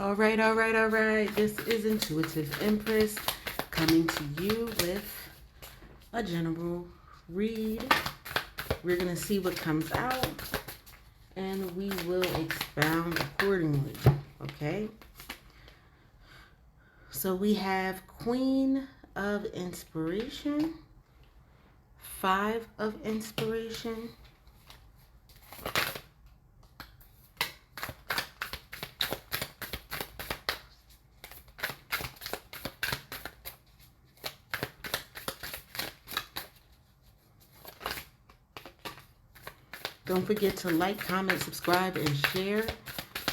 All right. This is Intuitive Empress coming to you with a general read. We're going to see what comes out and we will expound accordingly. Okay? So we have Queen of Inspiration, 5 of Inspiration, don't forget to like, comment, subscribe, and share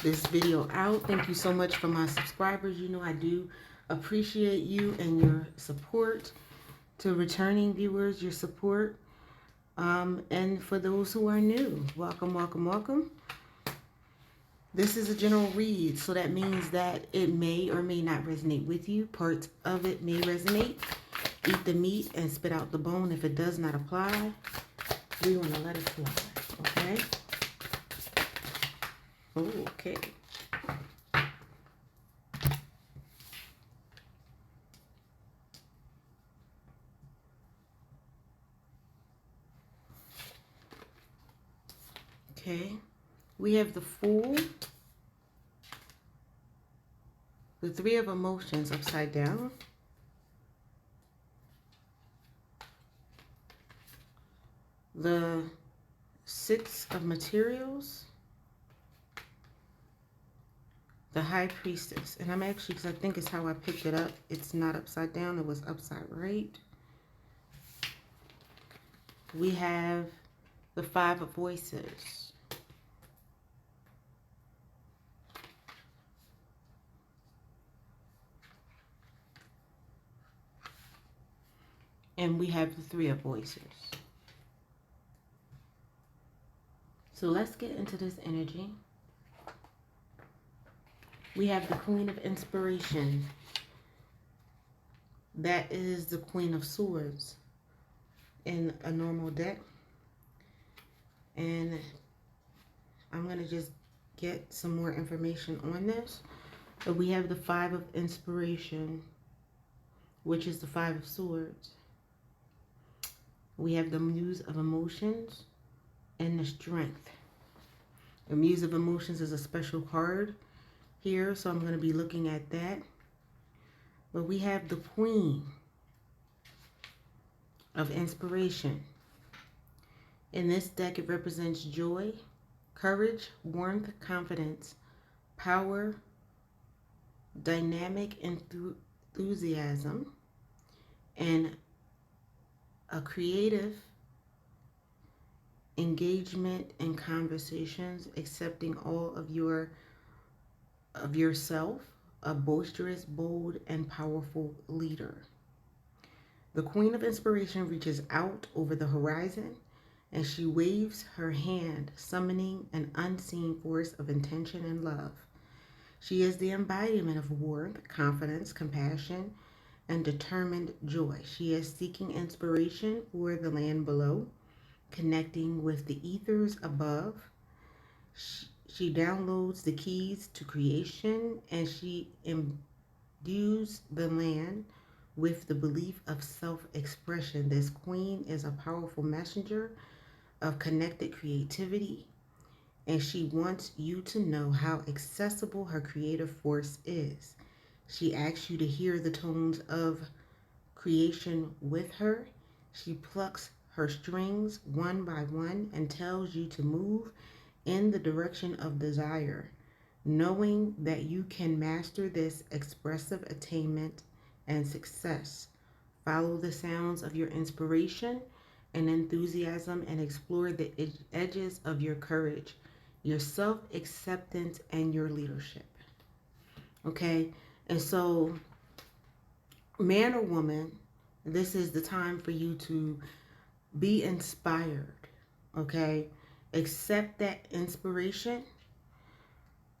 this video out. Thank you so much for my subscribers. You know I do appreciate you and your support. To returning viewers, your support. And for those who are new, welcome. This is a general read, so that means that it may or may not resonate with you. Parts of it may resonate. Eat the meat and spit out the bone. If it does not apply, we want to let it fly. Okay? Okay. Okay. We have the Fool, the 3 of Emotions upside down, the 6 of Materials, the High Priestess. And I'm actually, because I think it's how I picked it up, it's not upside down, it was upside right. We have the 5 of Voices. And we have the 3 of Voices. So let's get into this energy. We have the Queen of Inspiration. That is the Queen of Swords in a normal deck. And I'm going to just get some more information on this. But we have the 5 of Inspiration, which is the 5 of Swords. We have the Muse of Emotions and the Strength. The Muse of Emotions is a special card here, so I'm going to be looking at that. But we have the Queen of Inspiration. In this deck, it represents joy, courage, warmth, confidence, power, dynamic enthusiasm, and a creative engagement in conversations, accepting all of yourself, a boisterous, bold, and powerful leader. The Queen of Inspiration reaches out over the horizon and she waves her hand, summoning an unseen force of intention and love. She is the embodiment of warmth, confidence, compassion, and determined joy. She is seeking inspiration for the land below, connecting with the ethers above. She downloads the keys to creation, and she imbues the land with the belief of self-expression. This queen is a powerful messenger of connected creativity, and she wants you to know how accessible her creative force is. She asks you to hear the tones of creation with her. She plucks her strings one by one and tells you to move in the direction of desire, knowing that you can master this expressive attainment and success. Follow the sounds of your inspiration and enthusiasm and explore the edges of your courage, your self-acceptance, and your leadership. Okay? And so, man or woman, this is the time for you to be inspired. Okay? Accept that inspiration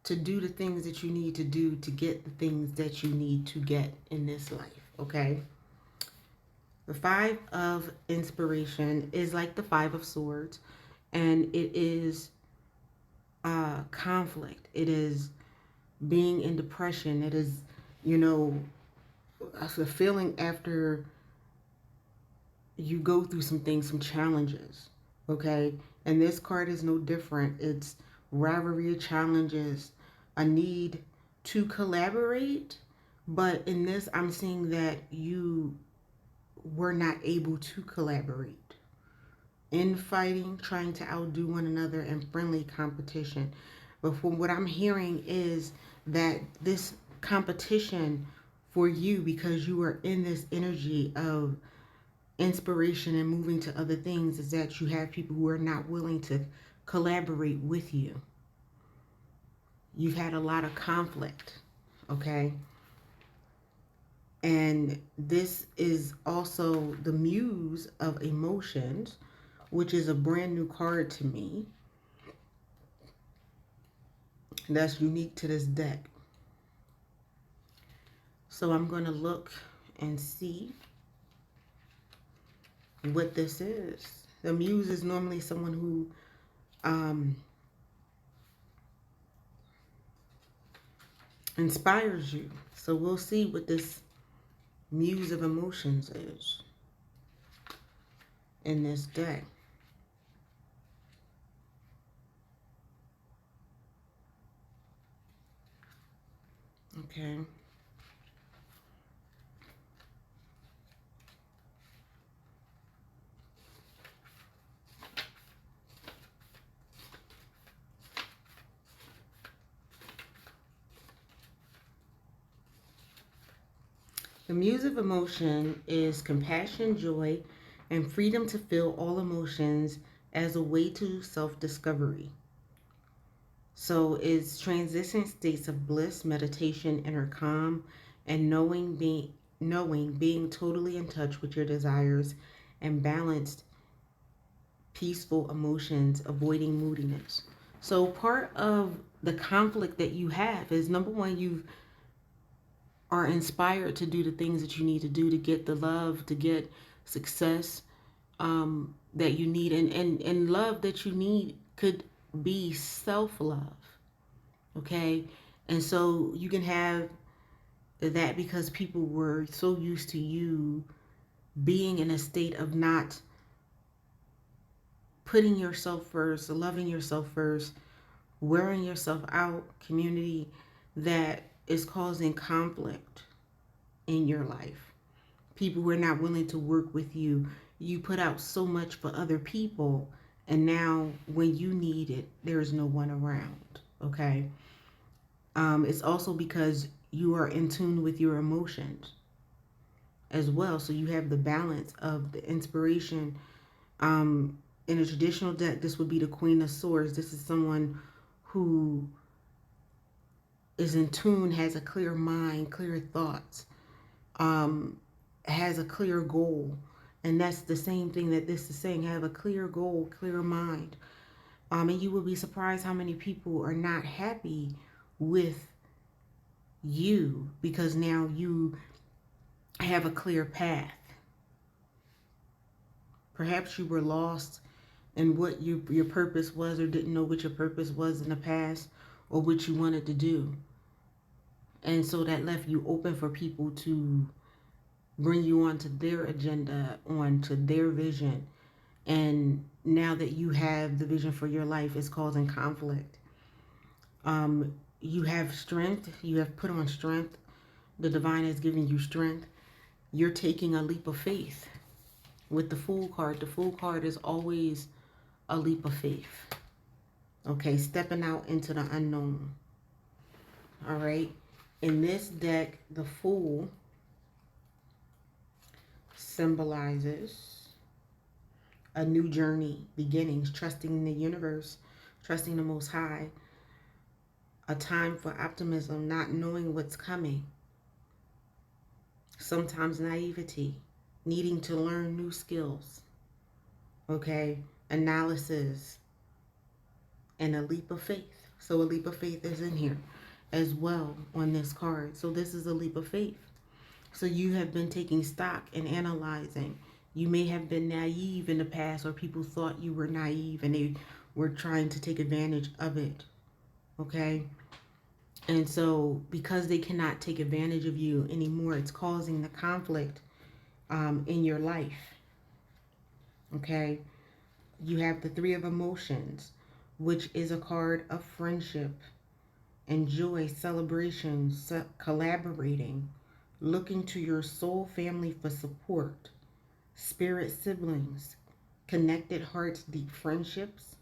to do the things that you need to do to get the things that you need to get in this life. Okay? The 5 of Inspiration is like the 5 of Swords, and it is conflict. It is being in depression. It is, you know, a feeling after you go through some things, some challenges, okay? And this card is no different. It's rivalry, challenges, a need to collaborate. But in this, I'm seeing that you were not able to collaborate. Infighting, trying to outdo one another, and friendly competition. But from what I'm hearing is that this competition for you, because you are in this energy of inspiration and moving to other things, is that you have people who are not willing to collaborate with you. You've had a lot of conflict, okay? And this is also the Muse of Emotions, which is a brand new card to me. That's unique to this deck. So I'm going to look and see what this is. The Muse is normally someone who inspires you. So we'll see what this Muse of Emotions is in this deck. Okay. The Muse of Emotion is compassion, joy, and freedom to feel all emotions as a way to self-discovery. So it's transition states of bliss, meditation, inner calm, and being totally in touch with your desires, and balanced, peaceful emotions, avoiding moodiness. So part of the conflict that you have is, number one, you are inspired to do the things that you need to do to get the love, to get success that you need. And love that you need could be self-love, okay? And so you can have that because people were so used to you being in a state of not putting yourself first, loving yourself first, wearing yourself out, community, that is causing conflict in your life. People who are not willing to work with you. You put out so much for other people, and now when you need it, there is no one around, okay? It's also because you are in tune with your emotions as well. So you have the balance of the inspiration. In a traditional deck, this would be the Queen of Swords. This is someone who is in tune, has a clear mind, clear thoughts, has a clear goal. And that's the same thing that this is saying. Have a clear goal, clear mind. And you will be surprised how many people are not happy with you because now you have a clear path. Perhaps you were lost in what your purpose was, or didn't know what your purpose was in the past, or what you wanted to do. And so that left you open for people to bring you onto their agenda, onto their vision. And now that you have the vision for your life, it's causing conflict. You have strength. You have put on strength. The divine is giving you strength. You're taking a leap of faith. With the Fool card, the Fool card is always a leap of faith. Okay, stepping out into the unknown. All right. In this deck, the Fool symbolizes a new journey, beginnings, trusting in the universe, trusting the Most High, a time for optimism, not knowing what's coming, sometimes naivety, needing to learn new skills, okay, analysis, and a leap of faith. So a leap of faith is in here as well on this card. So this is a leap of faith. So you have been taking stock and analyzing. You may have been naive in the past, or people thought you were naive and they were trying to take advantage of it. Okay? And so because they cannot take advantage of you anymore, it's causing the conflict in your life. Okay. You have the Three of Emotions, which is a card of friendship and joy, celebration, collaborating, looking to your soul family for support, spirit siblings, connected hearts, deep friendships,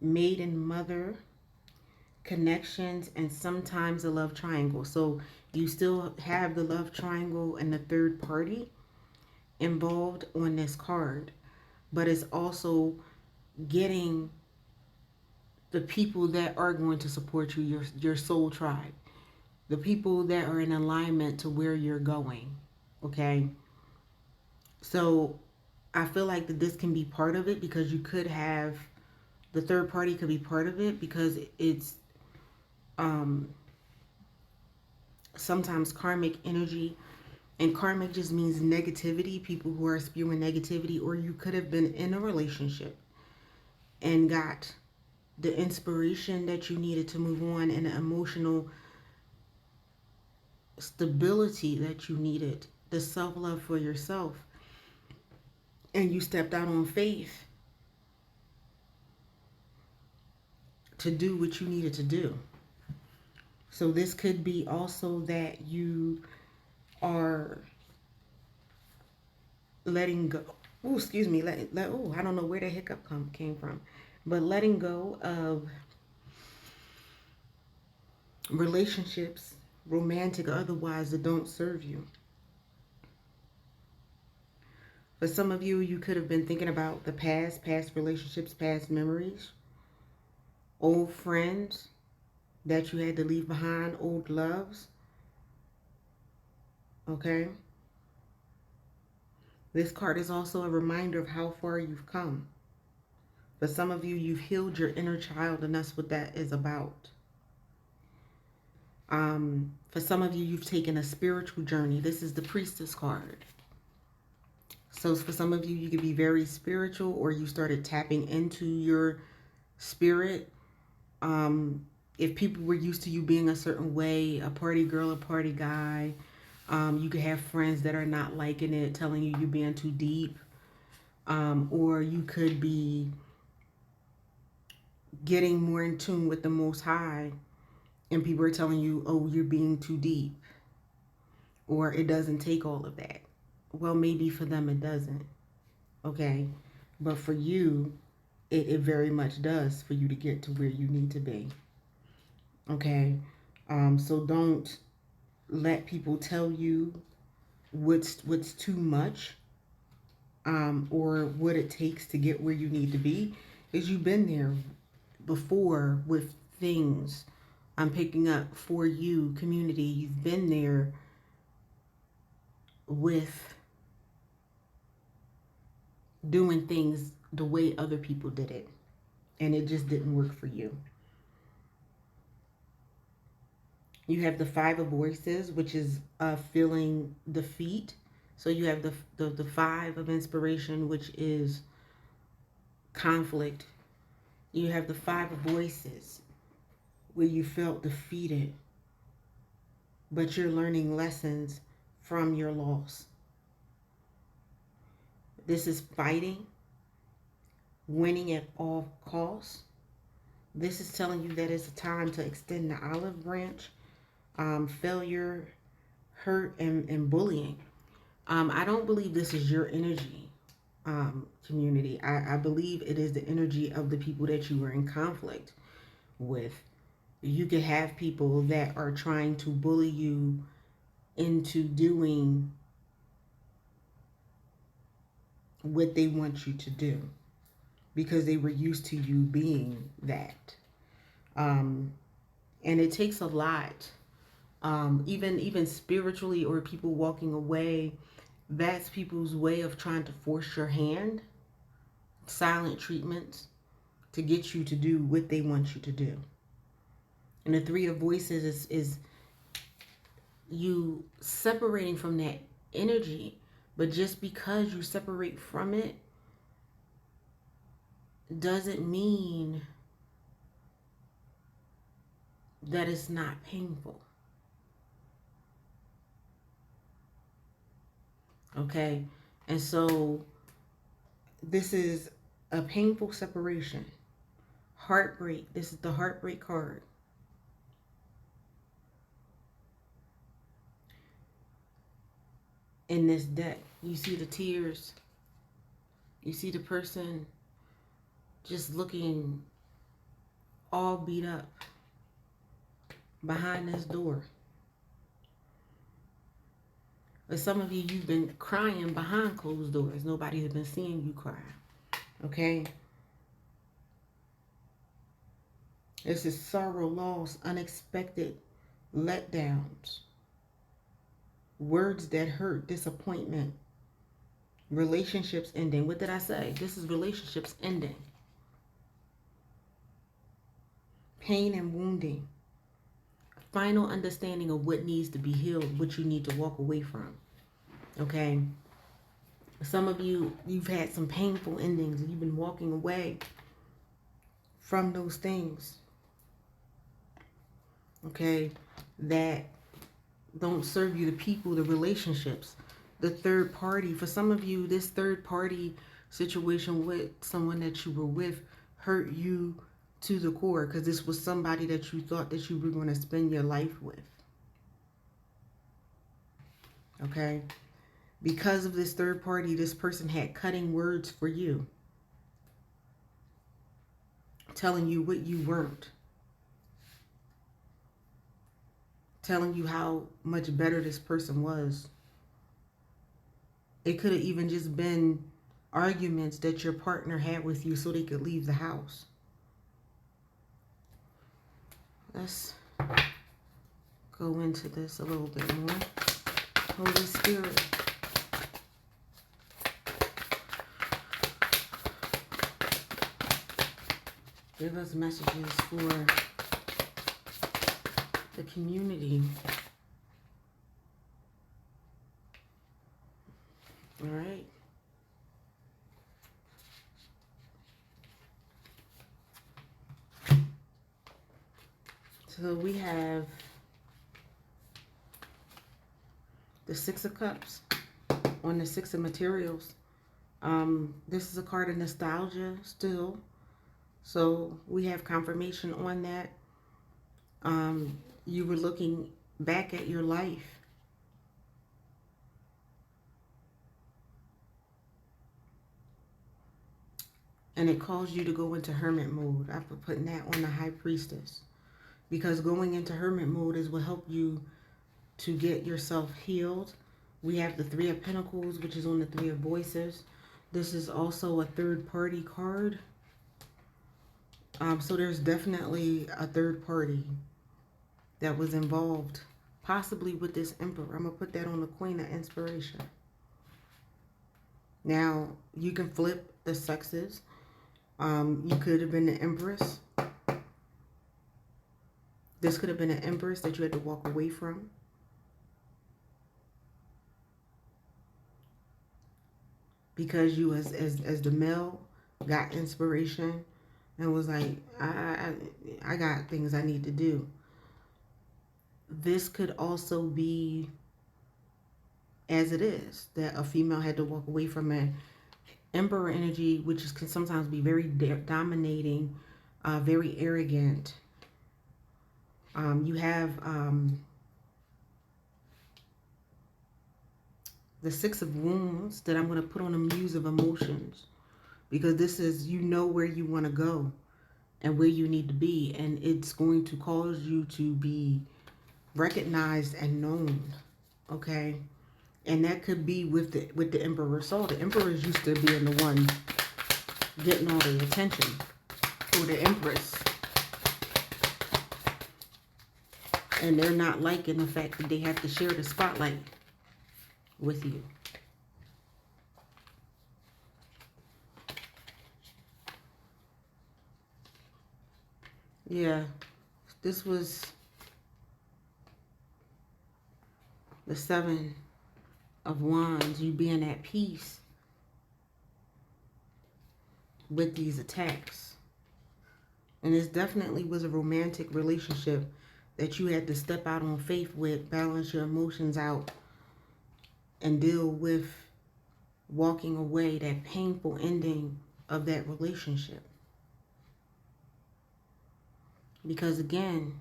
maiden mother connections, and sometimes a love triangle. So you still have the love triangle and the third party involved on this card, but it's also getting the people that are going to support you, your soul tribe, the people that are in alignment to where you're going. Okay. So I feel like that this can be part of it, because you could have the third party could be part of it, because it's sometimes karmic energy, and karmic just means negativity, people who are spewing negativity. Or you could have been in a relationship and got the inspiration that you needed to move on, and the emotional stability that you needed, the self-love for yourself, and you stepped out on faith to do what you needed to do. So this could be also that you are letting go. Oh, excuse me. I don't know where the hiccup came from, but letting go of relationships, romantic or otherwise, that don't serve you. For some of you, you could have been thinking about the past relationships, past memories, old friends that you had to leave behind, old loves. Okay? This card is also a reminder of how far you've come. For some of you, you've healed your inner child, and that's what that is about. For some of you, you've taken a spiritual journey. This is the Priestess card. So for some of you, you could be very spiritual, or you started tapping into your spirit. If people were used to you being a certain way, a party girl, a party guy, you could have friends that are not liking it, telling you you're being too deep. Or you could be getting more in tune with the Most High, and people are telling you, oh, you're being too deep, or it doesn't take all of that. Well, maybe for them it doesn't. Okay. But for you, it very much does, for you to get to where you need to be. Okay. So don't let people tell you what's too much, or what it takes to get where you need to be, because you've been there before with things. I'm picking up for you, community. You've been there with doing things the way other people did it, and it just didn't work for you. You have the Five of Voices, which is feeling defeat. So you have the Five of Inspiration, which is conflict. You have the Five of Voices, where you felt defeated, but you're learning lessons from your loss. This is fighting, winning at all costs. This is telling you that it's a time to extend the olive branch. Failure, hurt, and bullying. I don't believe this is your energy, community. I believe it is the energy of the people that you were in conflict with. You could have people that are trying to bully you into doing what they want you to do, because they were used to you being that. And it takes a lot, even spiritually, or people walking away. That's people's way of trying to force your hand, silent treatments, to get you to do what they want you to do. And the Three of Voices is you separating from that energy. But just because you separate from it doesn't mean that it's not painful. Okay? And so this is a painful separation. Heartbreak. This is the heartbreak card. In this deck, you see the tears. You see the person just looking all beat up behind this door. But some of you, you've been crying behind closed doors. Nobody has been seeing you cry. Okay? This is sorrow, loss, unexpected letdowns, words that hurt, disappointment, relationships ending. What did I say? This is relationships ending. Pain and wounding. Final understanding of what needs to be healed, what you need to walk away from. Okay? Some of you, you've had some painful endings and you've been walking away from those things. Okay? That don't serve you, the people, the relationships, the third party. For some of you, this third party situation with someone that you were with hurt you to the core, because this was somebody that you thought that you were going to spend your life with. Okay? Because of this third party, this person had cutting words for you, telling you what you weren't, telling you how much better this person was. It could have even just been arguments that your partner had with you so they could leave the house. Let's go into this a little bit more. Holy Spirit. Give us messages for the community. All right. So we have the Six of Cups on the Six of Materials. This is a card of nostalgia still. So we have confirmation on that. You were looking back at your life. And it caused you to go into hermit mode. I've been putting that on the High Priestess. Because going into hermit mode is what help you to get yourself healed. We have the Three of Pentacles, which is on the Three of Voices. This is also a third party card. So there's definitely a third party that was involved, possibly with this Emperor. I'm going to put that on the Queen of Inspiration. Now, you can flip the sexes. You could have been the Empress. This could have been an Empress that you had to walk away from. Because you, as the male, got inspiration and was like, I got things I need to do. This could also be, as it is, that a female had to walk away from an Emperor energy, which can sometimes be very dominating, very arrogant. You have the Six of Wands that I'm going to put on the Muse of Emotions. Because this is, you know where you want to go and where you need to be. And it's going to cause you to be recognized and known. Okay? And that could be with the Emperor. So the Emperor is used to being the one getting all the attention. Or the Empress. And they're not liking the fact that they have to share the spotlight with you. Yeah, this was the Seven of Wands, you being at peace with these attacks. And this definitely was a romantic relationship that you had to step out on faith with, balance your emotions out, and deal with walking away, that painful ending of that relationship. Because again,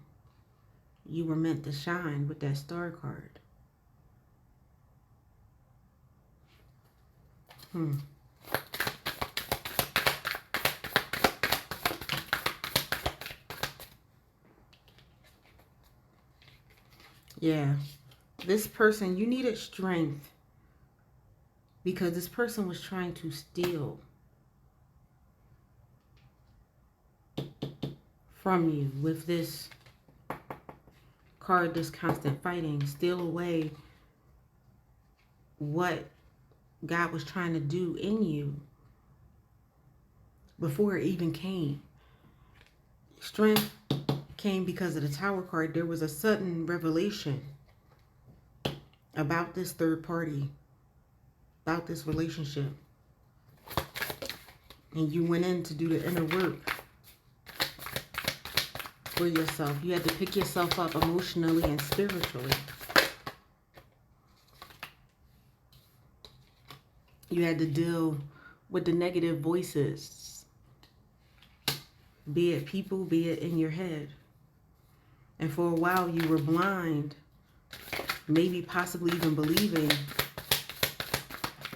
you were meant to shine with that star card. Yeah, this person, you needed strength because this person was trying to steal from you with this card, this constant fighting, steal away what God was trying to do in you before it even came. Strength came because of the Tower card. There was a sudden revelation about this third party, about this relationship. And you went in to do the inner work for yourself. You had to pick yourself up emotionally and spiritually. You had to deal with the negative voices, be it people, be it in your head. And for a while you were blind, maybe possibly even believing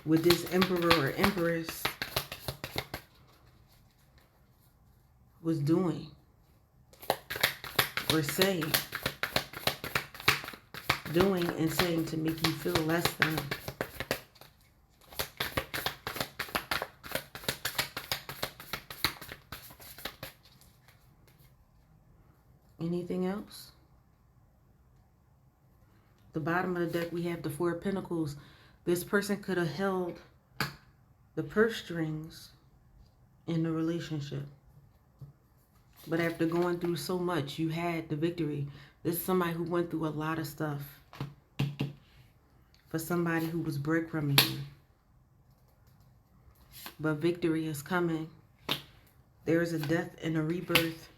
what this emperor or empress was doing or saying, doing and saying to make you feel less than. Anything else? The bottom of the deck, we have the Four of Pentacles. This person could have held the purse strings in the relationship. But after going through so much, you had the victory. This is somebody who went through a lot of stuff. For somebody who was breadcrumbing you. But victory is coming. There is a death and a rebirth.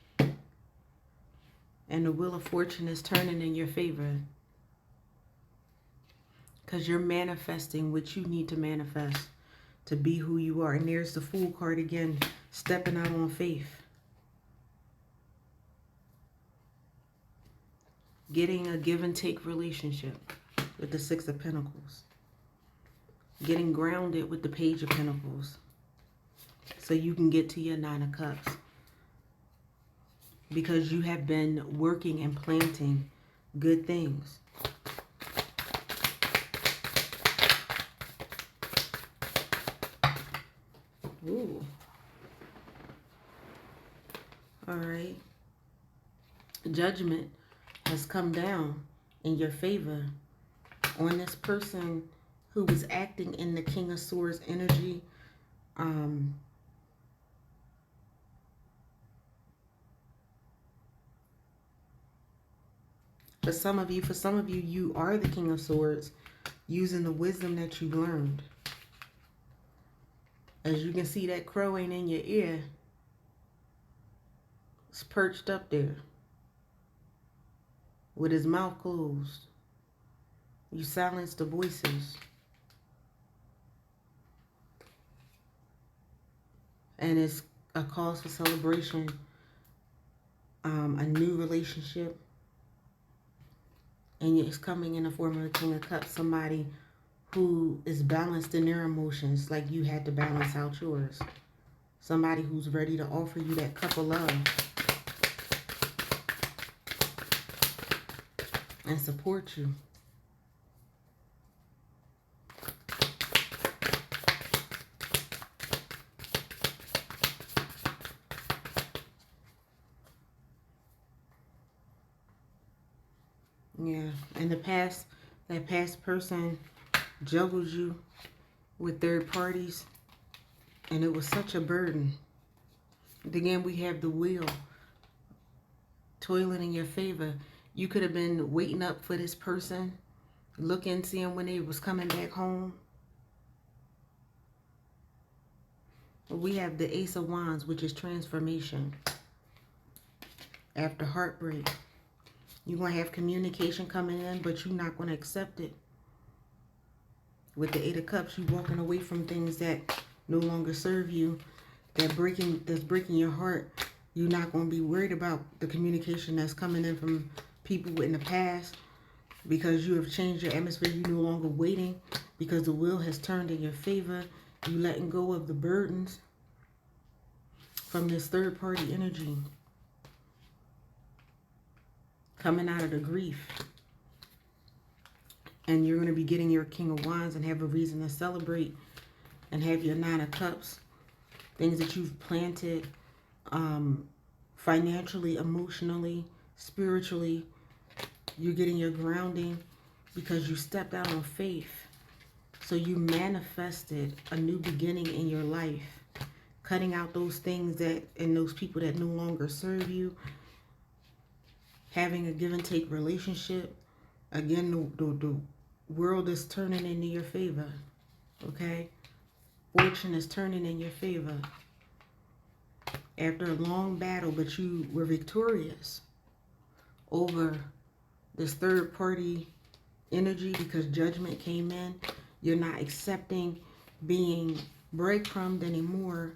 And the wheel of fortune is turning in your favor. Because you're manifesting what you need to manifest to be who you are. And there's the Fool card again, stepping out on faith. Getting a give and take relationship with the Six of Pentacles. Getting grounded with the Page of Pentacles. So you can get to your Nine of Cups. Because you have been working and planting good things. Ooh. All right. Judgment has come down in your favor on this person who was acting in the King of Swords energy. For some of you, you are the King of Swords using the wisdom that you've learned. As you can see, that crow ain't in your ear. It's perched up there with his mouth closed. You silence the voices. And it's a cause for celebration, a new relationship. And it's coming in the form of the King of Cups, somebody who is balanced in their emotions like you had to balance out yours. Somebody who's ready to offer you that cup of love and support you. Yeah, in the past, that past person juggled you with third parties, and it was such a burden. Again, we have the wheel toiling in your favor. You could have been waiting up for this person, looking, seeing when they was coming back home. We have the Ace of Wands, which is transformation after heartbreak. You're going to have communication coming in, but you're not going to accept it. With the Eight of Cups, you're walking away from things that no longer serve you, that's breaking your heart. You're not going to be worried about the communication that's coming in from people in the past, because you have changed your atmosphere. You're no longer waiting because the wheel has turned in your favor. You letting go of the burdens from this third party energy. Coming out of the grief. And you're going to be getting your King of Wands and have a reason to celebrate. And have your Nine of Cups. Things that you've planted financially, emotionally, spiritually. You're getting your grounding because you stepped out on faith. So you manifested a new beginning in your life. Cutting out those things and those people that no longer serve you. Having a give and take relationship. Again, the world is turning into your favor. Okay? Fortune is turning in your favor. After a long battle, but you were victorious over this third party energy because judgment came in. You're not accepting being breadcrumbed anymore.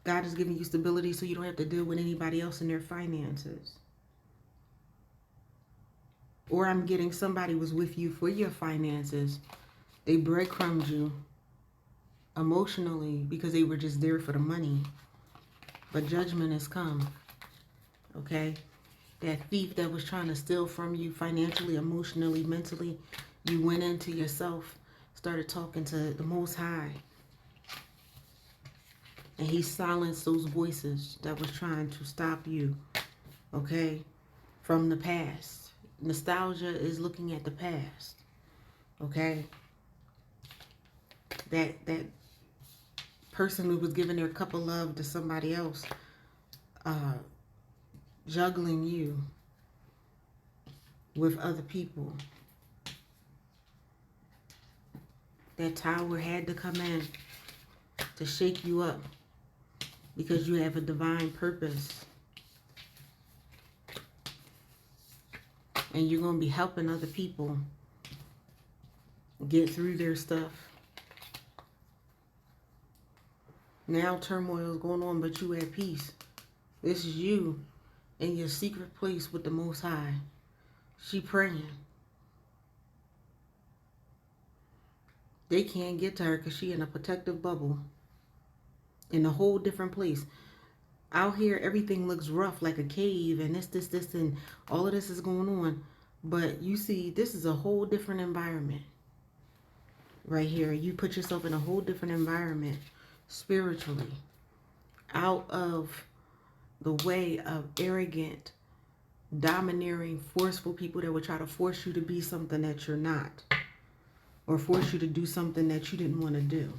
God is giving you stability so you don't have to deal with anybody else in their finances. Or I'm getting somebody was with you for your finances. They breadcrumbed you emotionally because they were just there for the money. But judgment has come. Okay? That thief that was trying to steal from you financially, emotionally, mentally, you went into yourself, started talking to the Most High. And he silenced those voices that was trying to stop you, okay, from the past. Nostalgia is looking at the past, okay? That person who was giving their cup of love to somebody else, juggling you with other people. That tower had to come in to shake you up. Because you have a divine purpose. And you're going to be helping other people get through their stuff. Now turmoil is going on, but you at peace. This is you in your secret place with the Most High. She praying. They can't get to her because she in a protective bubble. In a whole different place. Out here, everything looks rough, like a cave, and this, and all of this is going on. But you see, this is a whole different environment. Right here, you put yourself in a whole different environment, spiritually. Out of the way of arrogant, domineering, forceful people that would try to force you to be something that you're not. Or force you to do something that you didn't want to do.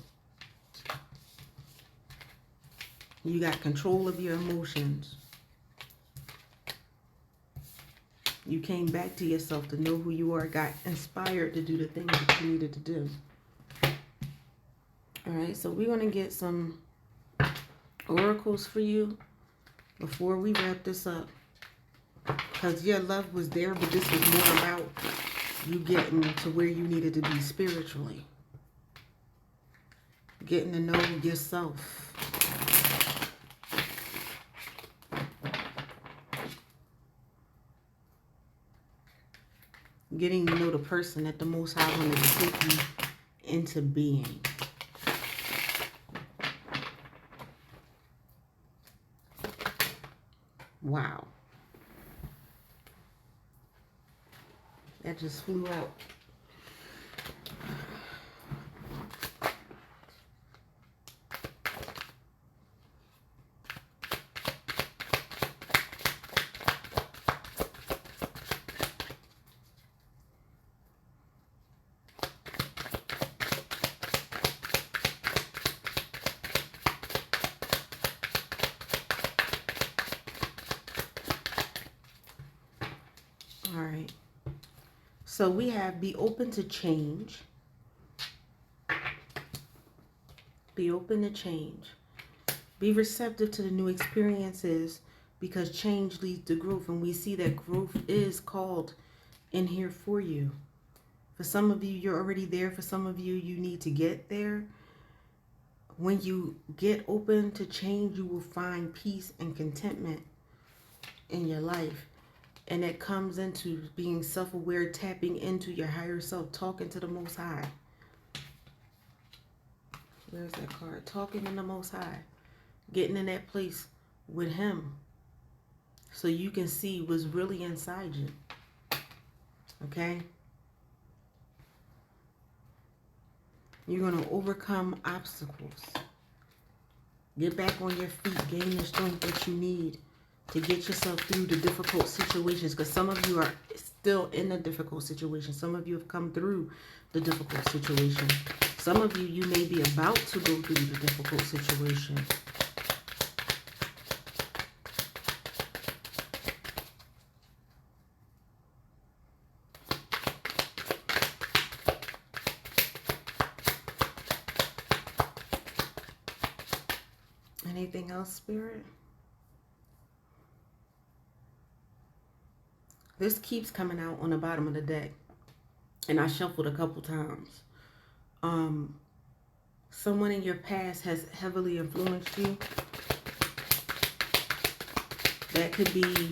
You got control of your emotions. You came back to yourself to know who you are. Got inspired to do the things that you needed to do. Alright, so we're going to get some oracles for you before we wrap this up. Because your love was there, but this was more about you getting to where you needed to be spiritually. Getting to know yourself. Getting to know the person that the Most High wanted to take you into being. Wow. That just flew out. All right. So we have be open to change. Be open to change. Be receptive to the new experiences, because change leads to growth, and we see that growth is called in here for you. For some of you, you're already there. For some of you, you need to get there. When you get open to change, you will find peace and contentment in your life. And it comes into being self-aware, tapping into your higher self, talking to the Most High. Where's that card? Talking to the Most High. Getting in that place with Him, so you can see what's really inside you. Okay? You're going to overcome obstacles. Get back on your feet. Gain the strength that you need to get yourself through the difficult situations, because some of you are still in a difficult situation. Some of you have come through the difficult situation. Some of you, you may be about to go through the difficult situation. Anything else, Spirit? This keeps coming out on the bottom of the deck, and I shuffled a couple times. Someone in your past has heavily influenced you. That could be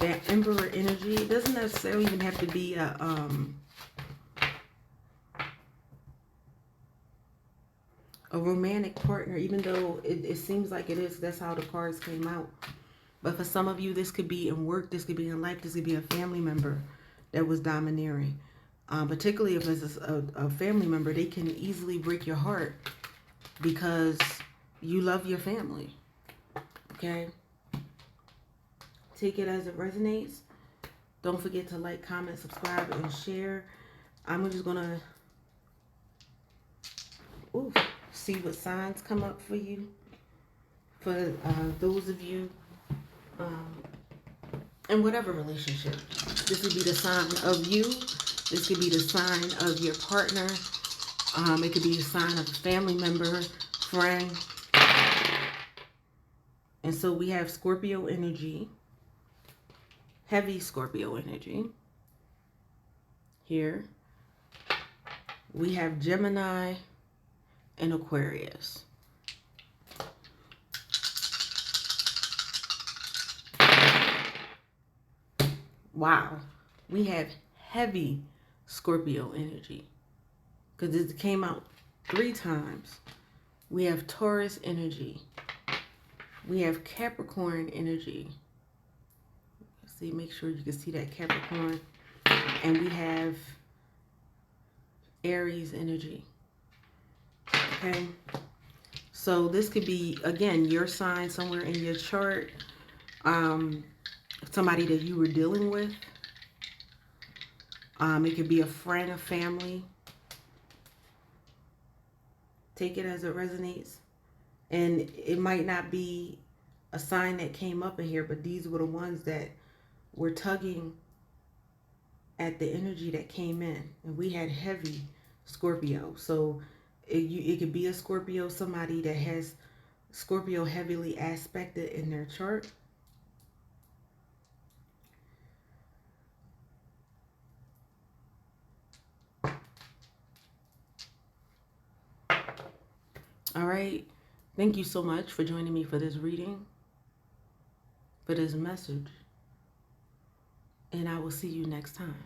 that Emperor energy. It doesn't necessarily even have to be a romantic partner, even though it seems like it is. That's how the cards came out. But for some of you, this could be in work, this could be in life, this could be a family member that was domineering. Particularly if it's a family member, they can easily break your heart because you love your family. Okay? Take it as it resonates. Don't forget to like, comment, subscribe, and share. I'm just going to see what signs come up for you. For those of you in whatever relationship. This would be the sign of you. This could be the sign of your partner. It could be a sign of a family member, friend. And so we have Scorpio energy. Heavy Scorpio energy. Here. We have Gemini and Aquarius. Wow. We have heavy Scorpio energy, because it came out 3 times. We have Taurus energy. We have Capricorn energy. Let's see, make sure you can see that Capricorn. And we have Aries energy. Okay. So this could be, again, your sign somewhere in your chart. Somebody that you were dealing with. It could be a friend, a family. Take it as it resonates. And it might not be a sign that came up in here, but these were the ones that were tugging at the energy that came in. And we had heavy Scorpio. So it could be a Scorpio, somebody that has Scorpio heavily aspected in their chart. All right. Thank you so much for joining me for this reading, for this message. And I will see you next time.